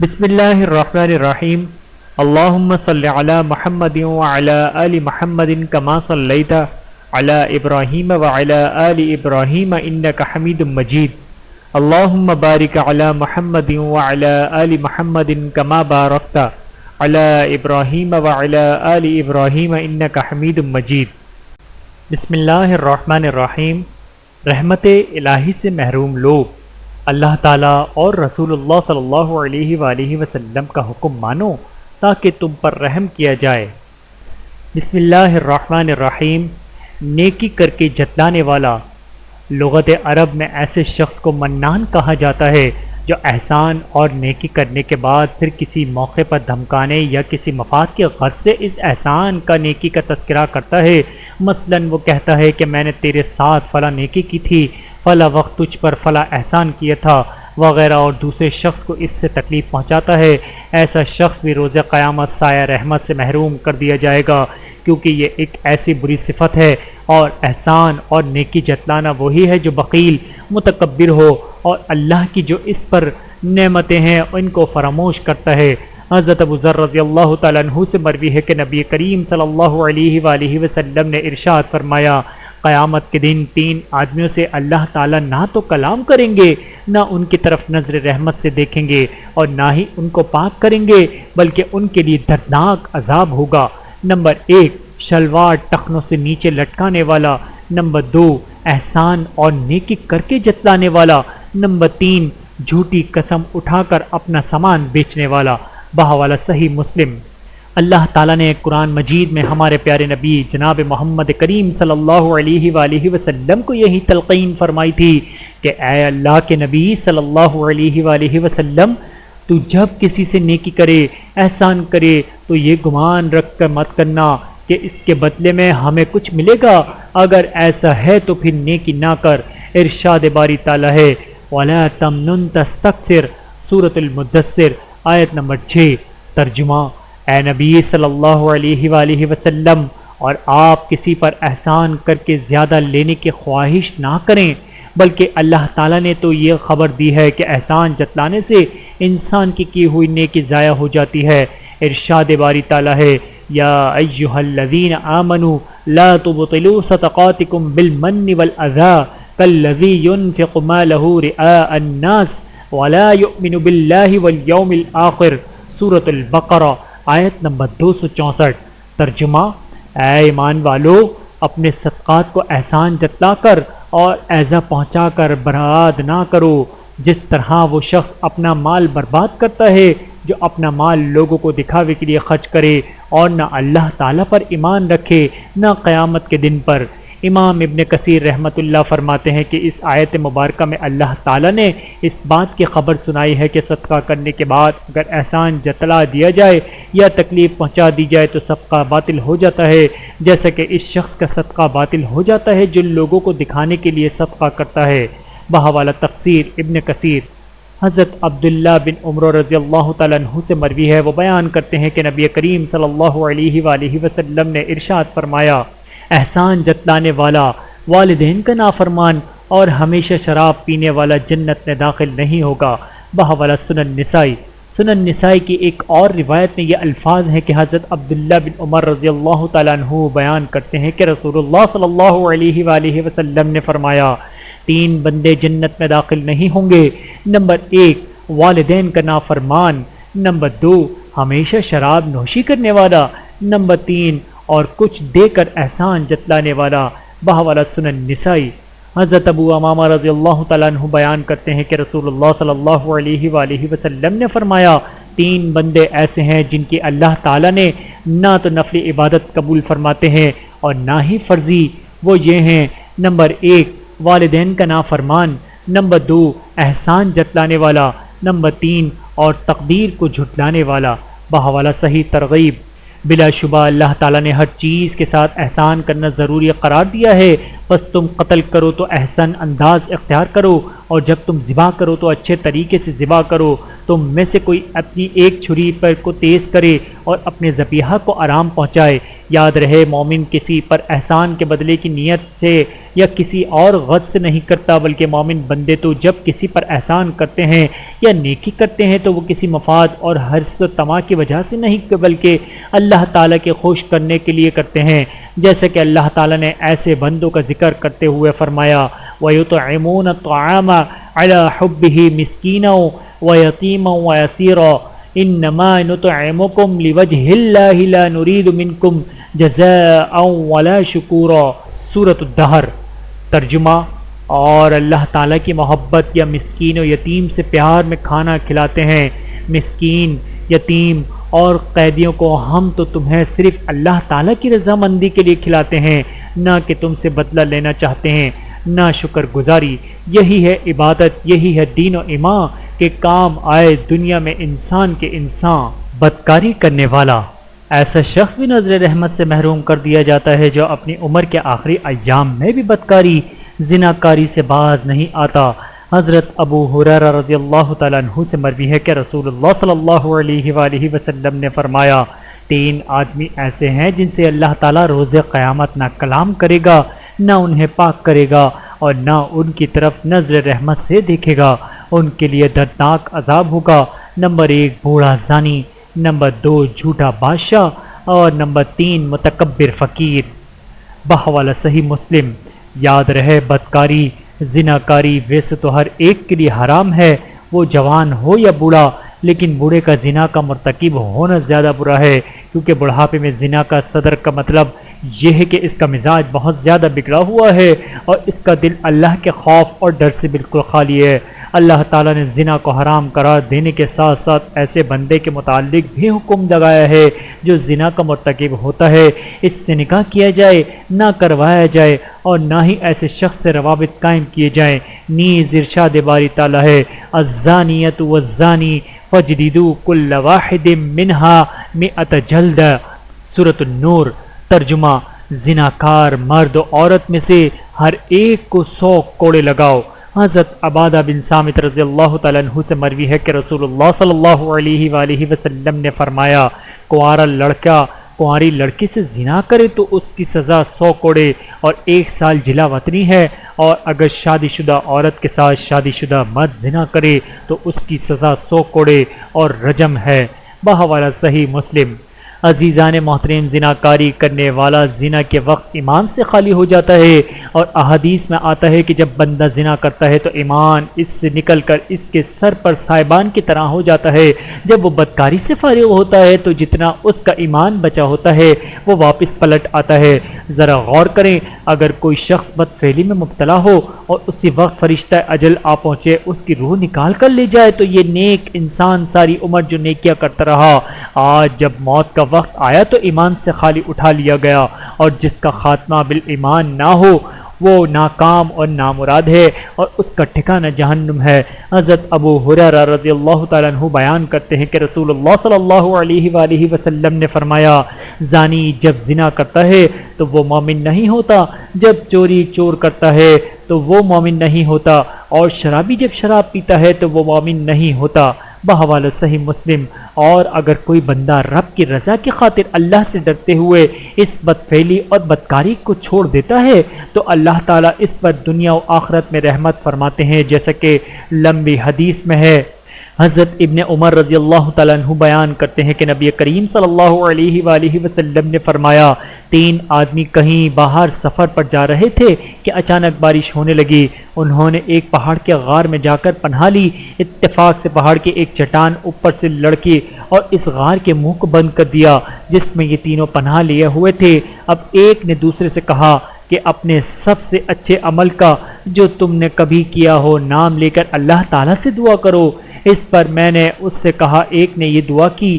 بسم اللہ الرحمن الرحیم اللہم صلی علی محمد وعلی آل محمد کما صلیت علی ابراہیم وعلی آل ابراہیم انک حمید مجید اللہم بارک علی محمد وعلی آل محمد کما بارکت علی ابراہیم وعلی آل ابراہیم انک حمید مجید۔ بسم اللہ الرحمن الرحیم۔ رحمت الہی سے محروم لوگ اللہ تعالیٰ اور رسول اللہ صلی اللہ علیہ وآلہ وسلم کا حکم مانو تاکہ تم پر رحم کیا جائے۔ بسم اللہ الرحمن الرحیم۔ نیکی کر کے جتلانے والا۔ لغت عرب میں ایسے شخص کو منان کہا جاتا ہے جو احسان اور نیکی کرنے کے بعد پھر کسی موقع پر دھمکانے یا کسی مفاد کے غرض سے اس احسان کا نیکی کا تذکرہ کرتا ہے۔ مثلاً وہ کہتا ہے کہ میں نے تیرے ساتھ فلاں نیکی کی تھی، فلاں وقت تجھ پر فلاں احسان کیا تھا وغیرہ، اور دوسرے شخص کو اس سے تکلیف پہنچاتا ہے۔ ایسا شخص بھی روز قیامت سایہ رحمت سے محروم کر دیا جائے گا، کیونکہ یہ ایک ایسی بری صفت ہے۔ اور احسان اور نیکی جتلانا وہی ہے جو بخیل، متکبر ہو اور اللہ کی جو اس پر نعمتیں ہیں ان کو فراموش کرتا ہے۔ حضرت ابو ذر رضی اللہ تعالیٰ عنہ سے مروی ہے کہ نبی کریم صلی اللہ علیہ وآلہ وسلم نے ارشاد فرمایا، قیامت کے دن تین آدمیوں سے اللہ تعالیٰ نہ تو کلام کریں گے، نہ ان کی طرف نظر رحمت سے دیکھیں گے، اور نہ ہی ان کو پاک کریں گے، بلکہ ان کے لیے دردناک عذاب ہوگا۔ نمبر 1، شلوار ٹخنوں سے نیچے لٹکانے والا۔ نمبر 2، احسان اور نیکی کر کے جتلانے والا۔ نمبر 3، جھوٹی قسم اٹھا کر اپنا سامان بیچنے والا۔ بحوالہ صحیح مسلم۔ اللہ تعالیٰ نے قرآن مجید میں ہمارے پیارے نبی جناب محمد کریم صلی اللہ علیہ وآلہ وسلم کو یہی تلقین فرمائی تھی کہ اے اللہ کے نبی صلی اللہ علیہ وآلہ وسلم، تو جب کسی سے نیکی کرے، احسان کرے، تو یہ گمان رکھ کر مت کرنا کہ اس کے بدلے میں ہمیں کچھ ملے گا، اگر ایسا ہے تو پھر نیکی نہ کر۔ ارشاد باری تعالیٰ ہے وَلَا تَمْنُن تَسْتَكْثِرْ، سورۃ المدثر، آیت نمبر 6۔ ترجمہ: اے نبی صلی اللہ علیہ وآلہ وسلم، اور آپ کسی پر احسان کر کے زیادہ لینے کی خواہش نہ کریں، بلکہ اللہ تعالیٰ نے تو یہ خبر دی ہے کہ احسان جتلانے سے انسان کی ہوئی نیکی ضائع ہو جاتی ہے۔ ارشاد باری تعالیٰ ہے یا ایھا الذین آمنوا لا تبطلوا صدقاتکم بالمن والأذى كالذی ينفق مالہ رئاء الناس ولا یؤمن باللہ والیوم الآخر، سورۃ البقرہ، آیت نمبر 264۔ ترجمہ: اے ایمان والو، اپنے صدقات کو احسان جتلا کر اور ایذا پہنچا کر برباد نہ کرو، جس طرح وہ شخص اپنا مال برباد کرتا ہے جو اپنا مال لوگوں کو دکھاوے کے لیے خرچ کرے اور نہ اللہ تعالیٰ پر ایمان رکھے نہ قیامت کے دن پر۔ امام ابن کثیر رحمۃ اللہ فرماتے ہیں کہ اس آیت مبارکہ میں اللہ تعالیٰ نے اس بات کی خبر سنائی ہے کہ صدقہ کرنے کے بعد اگر احسان جتلا دیا جائے یا تکلیف پہنچا دی جائے تو صدقہ باطل ہو جاتا ہے، جیسا کہ اس شخص کا صدقہ باطل ہو جاتا ہے جو لوگوں کو دکھانے کے لیے صدقہ کرتا ہے۔ بحوالہ تفسیر ابن کثیر۔ حضرت عبداللہ بن عمر رضی اللہ تعالیٰ عنہ سے مروی ہے، وہ بیان کرتے ہیں کہ نبی کریم صلی اللہ علیہ وآلہ وسلم نے ارشاد فرمایا، احسان جتلانے والا، والدین کا نافرمان اور ہمیشہ شراب پینے والا جنت میں داخل نہیں ہوگا۔ بحوالہ سنن نسائی۔ سنن نسائی کی ایک اور روایت میں یہ الفاظ ہیں کہ حضرت عبداللہ بن عمر رضی اللہ تعالیٰ عنہ بیان کرتے ہیں کہ رسول اللہ صلی اللہ علیہ وآلہ وسلم نے فرمایا، 3 بندے جنت میں داخل نہیں ہوں گے۔ نمبر 1، والدین کا نافرمان۔ نمبر 2، ہمیشہ شراب نوشی کرنے والا۔ نمبر 3، اور کچھ دے کر احسان جتلانے والا۔ بحوالہ سنن نسائی۔ حضرت ابو امامہ رضی اللہ تعالیٰ عنہ بیان کرتے ہیں کہ رسول اللہ صلی اللہ علیہ وآلہ وسلم نے فرمایا، 3 بندے ایسے ہیں جن کی اللہ تعالیٰ نے نہ تو نفل عبادت قبول فرماتے ہیں اور نہ ہی فرضی۔ وہ یہ ہیں، نمبر 1، والدین کا نافرمان۔ نمبر 2، احسان جتلانے والا۔ نمبر 3، اور تقدیر کو جھٹلانے والا۔ بحوالہ صحیح ترغیب۔ بلا شبہ اللہ تعالیٰ نے ہر چیز کے ساتھ احسان کرنا ضروری قرار دیا ہے، بس تم قتل کرو تو احسن انداز اختیار کرو، اور جب تم ذبح کرو تو اچھے طریقے سے ذبح کرو، تم میں سے کوئی اپنی ایک چھری پر کو تیز کرے اور اپنے ذبیحہ کو آرام پہنچائے۔ یاد رہے مومن کسی پر احسان کے بدلے کی نیت سے یا کسی اور غرض سے نہیں کرتا، بلکہ مومن بندے تو جب کسی پر احسان کرتے ہیں یا نیکی کرتے ہیں تو وہ کسی مفاد اور حرص و طمع کی وجہ سے نہیں بلکہ اللہ تعالیٰ کے خوش کرنے کے لیے کرتے ہیں، جیسے کہ اللہ تعالیٰ نے ایسے بندوں کا ذکر کرتے ہوئے فرمایا وَيُطْعِمُونَ الطَّعَامَ عَلَى حُبِّهِ مِسْكِينًا وَيَتِيمًا وَيَسِيرًا إِنَّمَا نُطْعِمُكُمْ لِوَجْهِ اللَّهِ لَا نُرِيدُ مِنْكُمْ جَزَاءً وَلَا شُكُورًا۔ سورۃ الدہر۔ ترجمہ: اور اللہ تعالیٰ کی محبت یا مسکین و یتیم سے پیار میں کھانا کھلاتے ہیں۔ مسکین، یتیم اور قیدیوں کو ہم تو تمہیں صرف اللہ تعالیٰ کی رضامندی کے لیے کھلاتے ہیں، نہ کہ تم سے بدلہ لینا چاہتے ہیں، نہ شکر گزاری۔ یہی ہے عبادت، یہی ہے دین و ایمان کہ کام آئے دنیا میں انسان کے انسان۔ بدکاری کرنے والا ایسا شخص بھی نظر رحمت سے محروم کر دیا جاتا ہے جو اپنی عمر کے آخری ایام میں بھی بدکاری، زناکاری سے باز نہیں آتا۔ حضرت ابو ہریرہ رضی اللہ تعالیٰ عنہ سے مروی ہے کہ رسول اللہ صلی اللہ علیہ وآلہ وسلم نے فرمایا 3 آدمی ایسے ہیں جن سے اللہ تعالیٰ روز قیامت نہ کلام کرے گا، نہ انہیں پاک کرے گا اور نہ ان کی طرف نظر رحمت سے دیکھے گا، ان کے لیے دردناک عذاب ہوگا۔ نمبر 1 بوڑھا زانی، نمبر 2 جھوٹا بادشاہ اور نمبر 3 متکبر فقیر۔ بحوالہ صحیح مسلم۔ یاد رہے بدکاری، زناکاری ویسے تو ہر ایک کے لیے حرام ہے، وہ جوان ہو یا بوڑھا، لیکن بوڑھے کا زنا کا مرتکب ہونا زیادہ برا ہے، کیونکہ بڑھاپے میں زنا کا صدر کا مطلب یہ ہے کہ اس کا مزاج بہت زیادہ بگڑا ہوا ہے اور اس کا دل اللہ کے خوف اور ڈر سے بالکل خالی ہے۔ اللہ تعالیٰ نے زنا کو حرام قرار دینے کے ساتھ ساتھ ایسے بندے کے متعلق بھی حکم لگایا ہے جو زنا کا مرتکب ہوتا ہے اس سے نکاح کیا جائے، نہ کروایا جائے اور نہ ہی ایسے شخص سے روابط قائم کیے جائیں۔ نیز ارشاد باری تعالیٰ ہے الزانیۃ والزانی فاجلدوا کل واحد منها 100 جلدہ۔ سورۃ النور۔ ترجمہ: زناکار مرد و عورت میں سے ہر ایک کو 100 کوڑے لگاؤ۔ حضرت عبادہ بن صامت رضی اللہ تعالیٰ عنہ سے مروی ہے کہ رسول اللہ صلی اللہ علیہ وآلہ وسلم نے فرمایا کنوارا لڑکا کنواری لڑکی سے زنا کرے تو اس کی سزا 100 کوڑے اور 1 سال جلا وطنی ہے، اور اگر شادی شدہ عورت کے ساتھ شادی شدہ مرد زنا کرے تو اس کی سزا 100 کوڑے اور رجم ہے۔ بحوالہ صحیح مسلم۔ عزیزان محترم، زناکاری کرنے والا زنا کے وقت ایمان سے خالی ہو جاتا ہے، اور احادیث میں آتا ہے کہ جب بندہ زنا کرتا ہے تو ایمان اس سے نکل کر اس کے سر پر سائبان کی طرح ہو جاتا ہے۔ جب وہ بدکاری سے فارغ ہوتا ہے تو جتنا اس کا ایمان بچا ہوتا ہے وہ واپس پلٹ آتا ہے۔ ذرا غور کریں، اگر کوئی شخص بدفعلی میں مبتلا ہو اور اسی وقت فرشتہ اجل آ پہنچے، اس کی روح نکال کر لے جائے تو یہ نیک انسان ساری عمر جو نیکیاں کرتا رہا، آج جب موت کا وقت آیا تو ایمان سے خالی اٹھا لیا گیا، اور جس کا خاتمہ بالایمان نہ ہو وہ ناکام اور نامراد ہے اور اس کا ٹھکانہ جہنم ہے۔ حضرت ابو ہریرہ رضی اللہ تعالیٰ عنہ بیان کرتے ہیں کہ رسول اللہ صلی اللہ علیہ وآلہ وسلم نے فرمایا زانی جب زنا کرتا ہے تو وہ مومن نہیں ہوتا، جب چوری چور کرتا ہے تو وہ مومن نہیں ہوتا، اور شرابی جب شراب پیتا ہے تو وہ مومن نہیں ہوتا۔ بحوالہ صحیح مسلم۔ اور اگر کوئی بندہ رب کی رضا کی خاطر اللہ سے ڈرتے ہوئے اس بدفعلی اور بدکاری کو چھوڑ دیتا ہے تو اللہ تعالیٰ اس پر دنیا و آخرت میں رحمت فرماتے ہیں، جیسا کہ لمبی حدیث میں ہے۔ حضرت ابن عمر رضی اللہ تعالیٰ عنہ بیان کرتے ہیں کہ نبی کریم صلی اللہ علیہ وآلہ وسلم نے فرمایا 3 آدمی کہیں باہر سفر پر جا رہے تھے کہ اچانک بارش ہونے لگی۔ انہوں نے ایک پہاڑ کے غار میں جا کر پناہ لی۔ اتفاق سے پہاڑ کی ایک چٹان اوپر سے لڑکی اور اس غار کے منہ کو بند کر دیا جس میں یہ تینوں پناہ لیے ہوئے تھے۔ اب ایک نے دوسرے سے کہا کہ اپنے سب سے اچھے عمل کا جو تم نے کبھی کیا ہو نام لے کر اللہ تعالیٰ سے دعا کرو۔ اس پر میں نے اس سے کہا، ایک نے یہ دعا کی،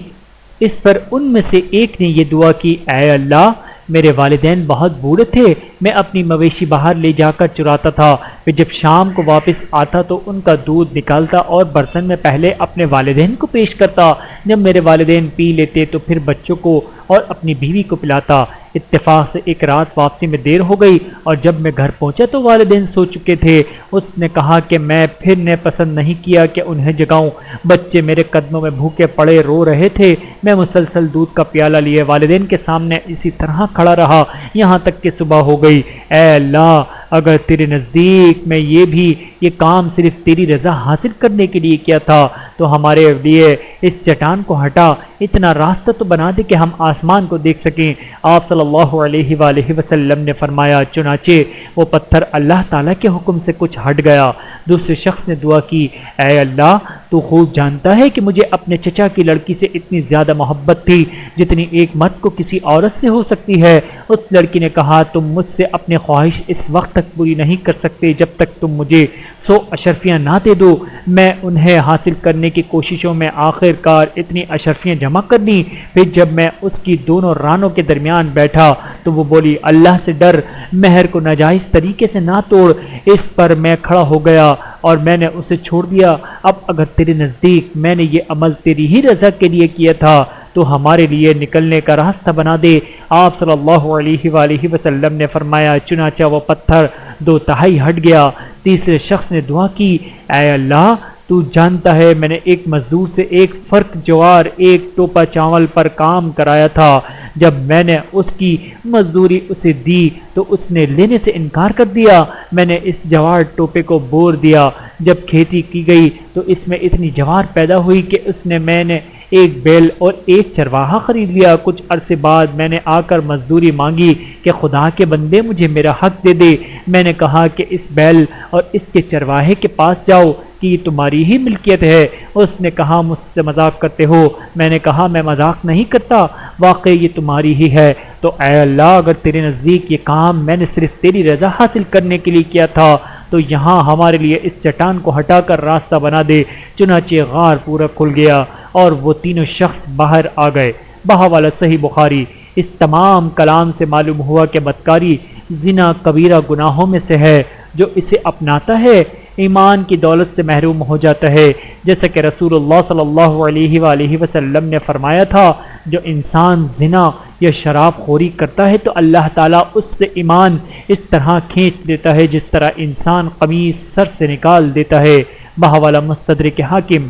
اس پر ان میں سے ایک نے یہ دعا کی، اے اللہ میرے والدین بہت بوڑھے تھے، میں اپنی مویشی باہر لے جا کر چراتا تھا، پھر جب شام کو واپس آتا تو ان کا دودھ نکالتا اور برتن میں پہلے اپنے والدین کو پیش کرتا، جب میرے والدین پی لیتے تو پھر بچوں کو اور اپنی بیوی کو پلاتا۔ اتفاق سے ایک رات واپسی میں دیر ہو گئی اور جب میں گھر پہنچا تو والدین سو چکے تھے۔ اس نے کہا کہ میں پھر نے پسند نہیں کیا کہ انہیں جگاؤں۔ بچے میرے قدموں میں بھوکے پڑے رو رہے تھے۔ میں مسلسل دودھ کا پیالہ لیے والدین کے سامنے اسی طرح کھڑا رہا یہاں تک کہ صبح ہو گئی۔ اے اللہ، اگر تیرے نزدیک میں یہ کام صرف تیری رضا حاصل کرنے کے لیے کیا تھا تو ہمارے لیے اس چٹان کو ہٹا، اتنا راستہ تو بنا دے کہ ہم آسمان کو دیکھ سکیں۔ آپ صلی اللہ علیہ وآلہ وسلم نے فرمایا، چنانچہ وہ پتھر اللہ تعالیٰ کے حکم سے کچھ ہٹ گیا۔ دوسرے شخص نے دعا کی، اے اللہ، تو خوب جانتا ہے کہ مجھے اپنے چچا کی لڑکی سے اتنی زیادہ محبت تھی جتنی ایک مرد کو کسی عورت سے ہو سکتی ہے۔ اس لڑکی نے کہا، تم مجھ سے اپنی خواہش اس وقت تک پوری نہیں کر سکتے جب تک تم مجھے 100 اشرفیاں نہ دے دو۔ میں انہیں حاصل کرنے کی کوششوں میں آخر کار اتنی اشرفیاں جمع کر دی۔ پھر جب میں اس کی دونوں رانوں کے درمیان بیٹھا تو وہ بولی، اللہ سے ڈر، مہر کو ناجائز طریقے سے نہ توڑ۔ اس پر میں کھڑا ہو گیا اور میں نے اسے چھوڑ دیا۔ اب اگر تیرے نزدیک میں نے یہ عمل تیری ہی رضا کے لیے کیا تھا تو ہمارے لیے نکلنے کا راستہ بنا دے۔ آپ صلی اللہ علیہ وآلہ وسلم نے فرمایا، چنانچہ وہ پتھر 2/3 ہٹ گیا۔ تیسرے شخص نے دعا کی، اے اللہ، تو جانتا ہے میں نے ایک مزدور سے 1 فرق جوار 1 ٹوپا چاول پر کام کرایا تھا۔ جب میں نے اس کی مزدوری اسے دی تو اس نے لینے سے انکار کر دیا۔ میں نے اس جوار ٹوپے کو بور دیا۔ جب کھیتی کی گئی تو اس میں اتنی جوار پیدا ہوئی کہ میں نے 1 بیل اور 1 چرواہا خرید لیا۔ کچھ عرصے بعد میں نے آ کر مزدوری مانگی کہ خدا کے بندے مجھے میرا حق دے دے۔ میں نے کہا کہ اس بیل اور اس کے چرواہے کے پاس جاؤ کہ یہ تمہاری ہی ملکیت ہے۔ اس نے کہا، مجھ سے مذاق کرتے ہو؟ میں نے کہا، میں مذاق نہیں کرتا، واقعی یہ تمہاری ہی ہے۔ تو اے اللہ، اگر تیرے نزدیک یہ کام میں نے صرف تیری رضا حاصل کرنے کے لیے کیا تھا تو یہاں ہمارے لیے اس چٹان کو ہٹا کر راستہ بنا دے۔ چنانچہ غار پورا کھل گیا اور وہ تینوں شخص باہر آ گئے۔ بحوالہ صحیح بخاری۔ اس تمام کلام سے معلوم ہوا کہ بدکاری زنا کبیرہ گناہوں میں سے ہے۔ جو اسے اپناتا ہے ایمان کی دولت سے محروم ہو جاتا ہے، جیسا کہ رسول اللہ صلی اللہ علیہ وآلہ وسلم نے فرمایا تھا، جو انسان زنا یا شراب خوری کرتا ہے تو اللہ تعالیٰ اس سے ایمان اس طرح کھینچ دیتا ہے جس طرح انسان قمیص سر سے نکال دیتا ہے۔ بحوالہ مستدرک حاکم۔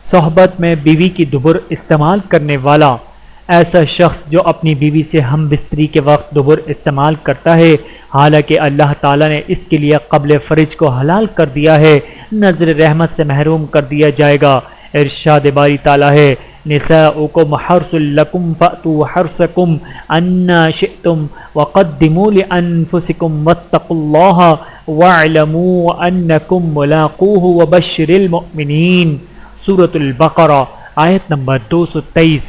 صحبت میں بیوی کی دبر استعمال کرنے والا ایسا شخص جو اپنی بیوی سے ہم بستری کے وقت دبر استعمال کرتا ہے، حالانکہ اللہ تعالیٰ نے اس کے لیے قبل فرج کو حلال کر دیا ہے، نظر رحمت سے محروم کر دیا جائے گا۔ ارشاد باری تعالیٰ ہے، نساؤکم حرث لکم فأتوا حرثکم انا شئتم وقدموا لانفسکم واتقوا اللہ واعلموا انکم ملاقوہ وبشر المؤمنین۔ سورۃ البقرہ آیت نمبر 223۔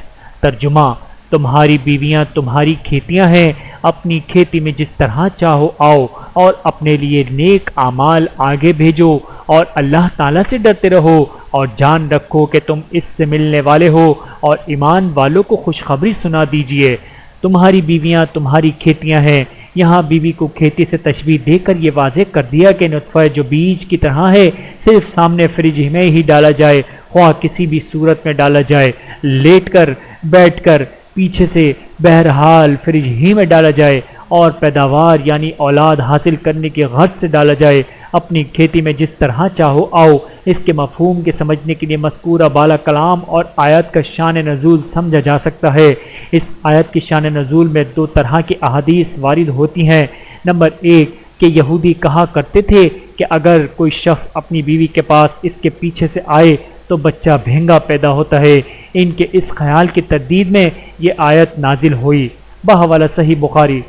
ترجمہ: تمہاری بیویاں تمہاری کھیتیاں ہیں، اپنی کھیتی میں جس طرح چاہو آؤ اور اپنے لیے نیک اعمال آگے بھیجو اور اللہ تعالیٰ سے ڈرتے رہو اور جان رکھو کہ تم اس سے ملنے والے ہو اور ایمان والوں کو خوشخبری سنا دیجئے۔ تمہاری بیویاں تمہاری کھیتیاں ہیں۔ یہاں بیوی کو کھیتی سے تشبیہ دے کر یہ واضح کر دیا کہ نطفہ جو بیج کی طرح ہے، صرف سامنے فریج میں ہی ڈالا جائے، خواہ کسی بھی صورت میں ڈالا جائے، لیٹ کر، بیٹھ کر، پیچھے سے، بہرحال فریج ہی میں ڈالا جائے، اور پیداوار یعنی اولاد حاصل کرنے کی غرض سے ڈالا جائے۔ اپنی کھیتی میں جس طرح چاہو آؤ، اس کے مفہوم کے سمجھنے کے لیے مذکورہ بالا کلام اور آیت کا شان نزول سمجھا جا سکتا ہے۔ اس آیت کی شان نزول میں 2 طرح کی احادیث وارد ہوتی ہیں۔ نمبر 1 کہ یہودی کہا کرتے تھے کہ اگر کوئی شخص اپنی بیوی کے پاس اس کے پیچھے سے آئے تو بچہ بھینگا پیدا ہوتا ہے۔ ان کے اس خیال کی تردید میں یہ آیت نازل ہوئی۔ بحوالہ صحیح بخاری۔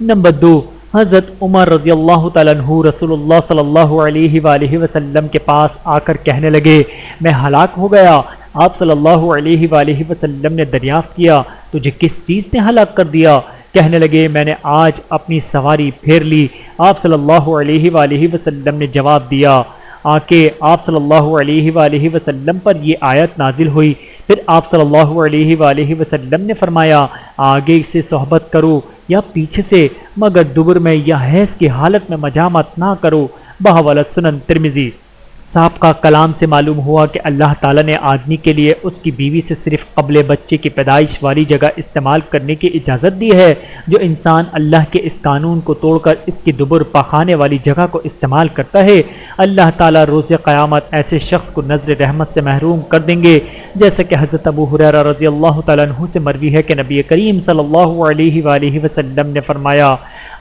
نمبر 2 حضرت عمر رضی اللہ تعالیٰ عنہ رسول اللہ صلی اللہ علیہ وآلہ وسلم کے پاس آ کر کہنے لگے، میں ہلاک ہو گیا۔ آپ صلی اللہ علیہ وآلہ وسلم نے دریافت کیا، تجھے کس چیز نے ہلاک کر دیا؟ کہنے لگے، میں نے آج اپنی سواری پھیر لی۔ آپ صلی اللہ علیہ وآلہ وسلم نے جواب دیا کہ آپ صلی اللہ علیہ وآلہ وسلم پر یہ آیت نازل ہوئی۔ پھر آپ صلی اللہ علیہ وآلہ وسلم نے فرمایا، آگے سے صحبت کرو یا پیچھے سے، مگر دبر میں یا حیض کی حالت میں مجامت نہ کرو۔ بحوالہ سنن ترمذی۔ صاحب کا کلام سے معلوم ہوا کہ اللہ تعالیٰ نے آدمی کے لیے اس کی بیوی سے صرف قبل بچے کی پیدائش والی جگہ استعمال کرنے کی اجازت دی ہے۔ جو انسان اللہ کے اس قانون کو توڑ کر اس کی دبر پاخانے والی جگہ کو استعمال کرتا ہے، اللہ تعالیٰ روز قیامت ایسے شخص کو نظر رحمت سے محروم کر دیں گے، جیسا کہ حضرت ابو ہریرہ رضی اللہ تعالیٰ عنہ سے مروی ہے کہ نبی کریم صلی اللہ علیہ وآلہ وسلم نے فرمایا،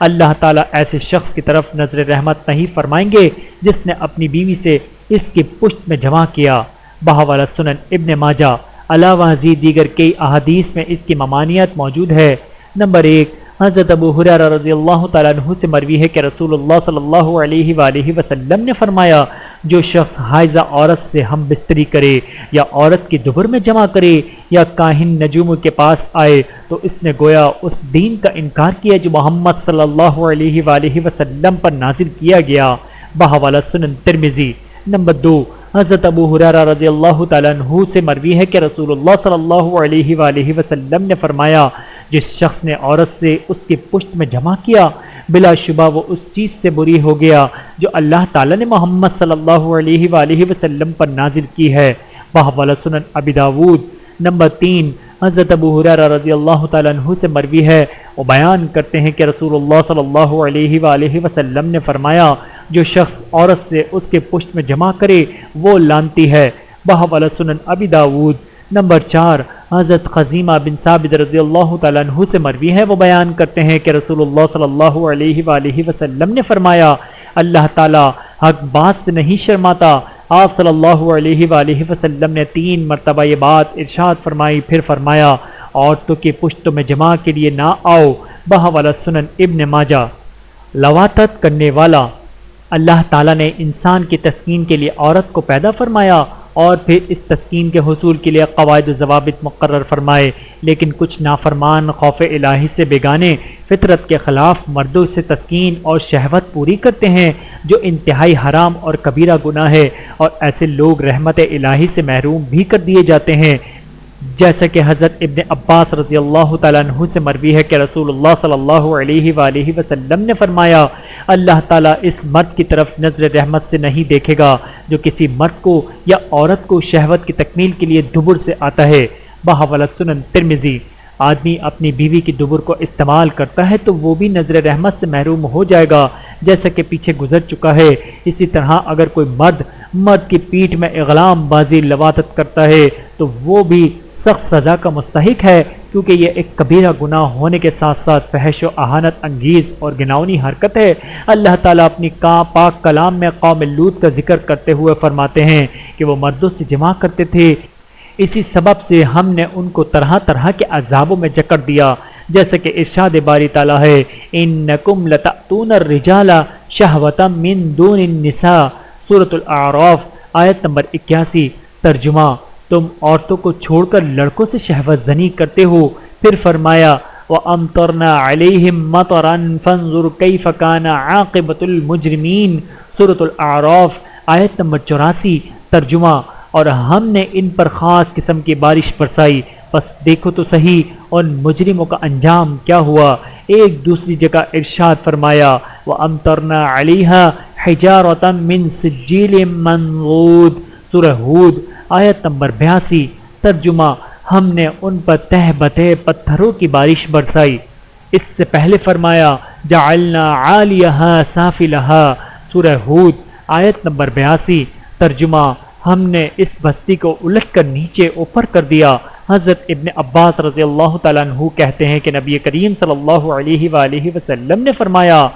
اللہ تعالیٰ ایسے شخص کی طرف نظر رحمت نہیں فرمائیں گے جس نے اپنی بیوی سے اس کی پشت میں جمع کیا۔ بحوالہ سنن ابن ماجہ۔ علاوہ ازید دیگر کئی احادیث میں اس کی ممانعت موجود ہے۔ نمبر 1، حضرت ابو ہریرہ رضی اللہ تعالیٰ عنہ سے مروی ہے کہ رسول اللہ صلی اللہ علیہ وآلہ وسلم نے فرمایا، جو شخص حائضہ عورت سے ہم بستری کرے یا عورت کی دبر میں جمع کرے یا کاہن نجوم کے پاس آئے تو اس نے گویا اس دین کا انکار کیا جو محمد صلی اللہ علیہ وآلہ وسلم پر نازل کیا گیا۔ بحوالہ سنن ترمذی۔ نمبر 2، حضرت ابو ہریرہ رضی اللہ تعالیٰ عنہ سے مروی ہے کہ رسول اللہ صلی اللہ علیہ وآلہ وسلم نے فرمایا، جس شخص نے عورت سے اس کی پشت میں جمع کیا بلا شبہ وہ اس چیز سے بری ہو گیا جو اللہ تعالیٰ نے محمد صلی اللہ علیہ وآلہ وسلم پر نازل کی ہے۔ بحوالہ سنن ابی داود۔ نمبر 3، حضرت ابو ہریرہ رضی اللہ تعالیٰ عنہ سے مروی ہے، وہ بیان کرتے ہیں کہ رسول اللہ صلی اللہ علیہ وآلہ وسلم نے فرمایا، جو شخص عورت سے اس کے پشت میں جمع کرے وہ لعنتی ہے۔ بحوالہ سنن ابی داود۔ نمبر 4، حضرت خزیمہ بن ثابت رضی اللہ تعالیٰ عنہ سے مروی ہے، وہ بیان کرتے ہیں کہ رسول اللہ صلی اللہ علیہ وآلہ وسلم نے فرمایا، اللہ تعالیٰ حق بات سے نہیں شرماتا۔ آپ صلی اللہ علیہ وآلہ وسلم نے 3 مرتبہ یہ بات ارشاد فرمائی، پھر فرمایا، عورتوں کی پشتوں میں جمع کے لیے نہ آؤ۔ بحوالہ سنن ابن ماجہ۔ لواطت کرنے والا۔ اللہ تعالیٰ نے انسان کی تسکین کے لیے عورت کو پیدا فرمایا اور پھر اس تسکین کے حصول کے لیے قواعد و ضوابط مقرر فرمائے، لیکن کچھ نافرمان خوف الہی سے بیگانے فطرت کے خلاف مردوں سے تسکین اور شہوت پوری کرتے ہیں، جو انتہائی حرام اور کبیرہ گناہ ہے، اور ایسے لوگ رحمت الہی سے محروم بھی کر دیے جاتے ہیں، جیسا کہ حضرت ابن عباس رضی اللہ تعالیٰ عنہ سے مروی ہے کہ رسول اللہ صلی اللہ علیہ وآلہ وسلم نے فرمایا، اللہ تعالیٰ اس مرد کی طرف نظر رحمت سے نہیں دیکھے گا جو کسی مرد کو یا عورت کو شہوت کی تکمیل کے لیے دبر سے آتا ہے۔ بحوالہ سنن ترمذی۔ آدمی اپنی بیوی کی دبر کو استعمال کرتا ہے تو وہ بھی نظر رحمت سے محروم ہو جائے گا، جیسا کہ پیچھے گزر چکا ہے۔ اسی طرح اگر کوئی مرد کی پیٹھ میں اغلام بازی لواطت کرتا ہے تو وہ بھی سخت سزا کا مستحق ہے، کیونکہ یہ ایک کبیرہ گناہ ہونے کے ساتھ ساتھ فحش و اہانت انگیز اور گناونی حرکت ہے۔ اللہ تعالیٰ اپنی پاک کلام میں قوم لوط کا ذکر کرتے ہوئے فرماتے ہیں کہ وہ مردوں سے جمع کرتے تھے، اسی سبب سے ہم نے ان کو طرح طرح کے عذابوں میں جکڑ دیا، جیسا کہ ارشاد باری تعالیٰ ہے، انکم لتأتون الرجال شہوۃ من دون النساء، سورۃ الاعراف آیت نمبر 81۔ ترجمہ، تم عورتوں کو چھوڑ کر لڑکوں سے شہوت زنی کرتے ہو۔ پھر فرمایا، وَأَمْطَرْنَا عَلَيْهِمْ مَطَرًا فَانظُرْ كَيْفَ كَانَ عَاقِبَةُ الْمُجْرِمِينَ، سورۃ الاعراف آیت نمبر 84۔ ترجمہ، اور ہم نے ان پر خاص قسم کی بارش برسائی، بس دیکھو تو صحیح ان مجرموں کا انجام کیا ہوا۔ ایک دوسری جگہ ارشاد فرمایا، وَأَمْطَرْنَا عَلَيْهَا حِجَارَةً مِّن سِجِّيلٍ مَّنضُودٍ، سورہ ہود آیت نمبر 82۔ ترجمہ، ہم نے ان پر تہ بتہ پتھروں کی بارش برسائی۔ اس سے پہلے فرمایا، جعلنا عالیہا سافلہا، سورہ ہود آیت نمبر 82۔ ترجمہ، ہم نے اس بستی کو الٹ کر نیچے اوپر کر دیا۔ حضرت ابن عباس رضی اللہ تعالیٰ عنہ کہتے ہیں کہ نبی کریم صلی اللہ علیہ وآلہ وسلم نے فرمایا،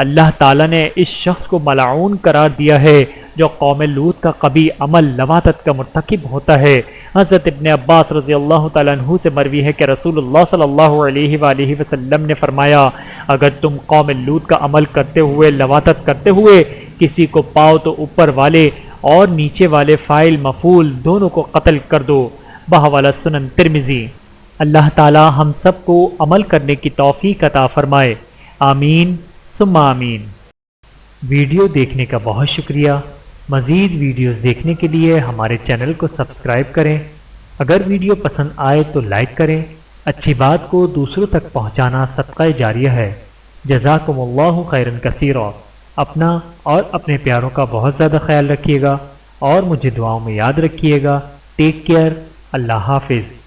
اللہ تعالیٰ نے اس شخص کو ملعون قرار دیا ہے جو قوم لوط کا قبیح عمل لواطت کا مرتکب ہوتا ہے۔ حضرت ابن عباس رضی اللہ تعالیٰ عنہ سے مروی ہے کہ رسول اللہ صلی اللہ علیہ وآلہ وسلم نے فرمایا، اگر تم قوم لوط کا عمل کرتے ہوئے لواطت کرتے ہوئے کسی کو پاؤ تو اوپر والے اور نیچے والے فاعل مفعول دونوں کو قتل کر دو۔ بحوالہ سنن ترمذی۔ اللہ تعالی ہم سب کو عمل کرنے کی توفیق عطا فرمائے، آمین ثم آمین۔ ویڈیو دیکھنے کا بہت شکریہ۔ مزید ویڈیوز دیکھنے کے لیے ہمارے چینل کو سبسکرائب کریں۔ اگر ویڈیو پسند آئے تو لائک کریں۔ اچھی بات کو دوسروں تک پہنچانا صدقہ جاریہ ہے۔ جزاکم اللہ خیرا کثیرا۔ اپنا اور اپنے پیاروں کا بہت زیادہ خیال رکھیے گا۔ اور مجھے دعاؤں میں یاد رکھیے گا۔ ٹیک کیئر، اللہ حافظ۔